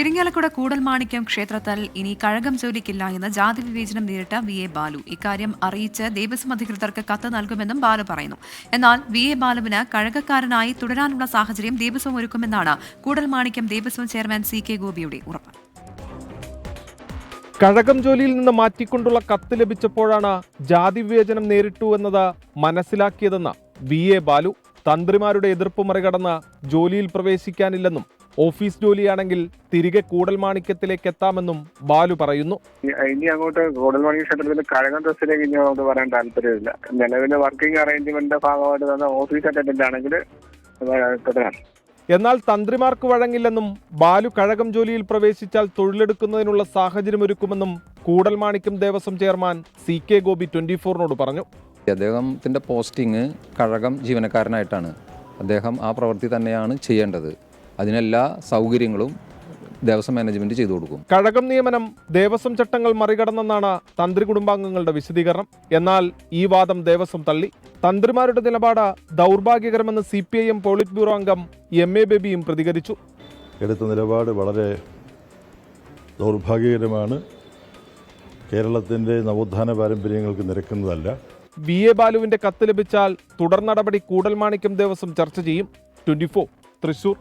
ഇരിങ്ങാലക്കുട കൂടൽമാണിക്യം ക്ഷേത്രത്തിൽ ഇനി കഴകം ജോലിക്കില്ല എന്ന് ജാതി വിവേചനം നേരിട്ട VA ബാലു. ഇക്കാര്യം അറിയിച്ച് ദേവസ്വം അധികൃതർക്ക് കത്ത് നൽകുമെന്നും ബാലു പറയുന്നു. എന്നാൽ VA ബാലുവിന് കഴകക്കാരനായി തുടരാനുള്ള സാഹചര്യം ദേവസ്വം ഒരുക്കുമെന്നാണ് കൂടൽമാണിക്യം ദേവസ്വം ചെയർമാൻ CK ഗോപിയുടെ ഉറപ്പ്. കഴകം ജോലിയിൽ നിന്ന് മാറ്റിക്കൊണ്ടുള്ള കത്ത് ലഭിച്ചപ്പോഴാണ് ജാതി വിവേചനം നേരിട്ടു എന്നത് മനസ്സിലാക്കിയതെന്ന് VA ബാലു. തന്ത്രിമാരുടെ എതിർപ്പ് മറികടന്ന് ജോലിയിൽ പ്രവേശിക്കാനില്ലെന്നും ഓഫീസ് ജോലിയാണെങ്കിൽ തിരികെ കൂടൽമാണിക്യത്തിലേക്ക് എത്താമെന്നും ബാലു പറയുന്നു. ഇനി അങ്ങോട്ട് കൂടൽമാണിക്യ ക്ഷേത്രത്തിൽ കഴകം ഡ്രസ്സിലേക്ക് ഇനി അങ്ങോട്ട് പറയാൻ താല്പര്യമില്ല. നിലവിലെ വർക്കിംഗ് അറേഞ്ച്മെന്റിന്റെ ഭാഗമായിട്ട് തന്ന ഓഫീസ് അറ്റൻഡന്റ് ആണെങ്കിൽ തുടരാം. എന്നാൽ തന്ത്രിമാർക്ക് വഴങ്ങില്ലെന്നും ബാലു കഴകം ജോലിയിൽ പ്രവേശിച്ചാൽ തൊഴിലെടുക്കുന്നതിനുള്ള സാഹചര്യമൊരുക്കുമെന്നും കൂടൽമാണിക്യം ദേവസ്വം ചെയർമാൻ CK ഗോപി 24നോട് പറഞ്ഞു. അദ്ദേഹത്തിൻ്റെ പോസ്റ്റിംഗ് കഴകം ജീവനക്കാരനായിട്ടാണ്. അദ്ദേഹം ആ പ്രവൃത്തി തന്നെയാണ് ചെയ്യേണ്ടത്. അതിനെല്ലാ സൗകര്യങ്ങളും ദേവസ്വം മാനേജ്മെന്റ് ചെയ്തു കൊടുക്കും. കഴകം നിയമനം ദേവസ്വം ചട്ടങ്ങൾ മറികടന്നെന്നാണ് തന്ത്രി കുടുംബാംഗങ്ങളുടെ വിശദീകരണം. എന്നാൽ ഈ വാദം ദേവസ്വം തള്ളി. തന്ത്രിമാരുടെ നിലപാട് ദൗർഭാഗ്യകരമെന്ന് CPIM പോളിറ്റ് ബ്യൂറോ അംഗം MA ബേബിയും പ്രതികരിച്ചു. എടുത്ത നിലപാട് വളരെ ദൗർഭാഗ്യകരമാണ്. കേരളത്തിൻ്റെ നവോത്ഥാന പാരമ്പര്യങ്ങൾക്ക് നിരക്കുന്നതല്ല. VA ബാലുവിന്റെ കത്ത് ലഭിച്ചാൽ തുടർ നടപടി കൂടൽമാണിക്യം ദേവസ്വം ചർച്ച ചെയ്യും. 24 തൃശൂർ.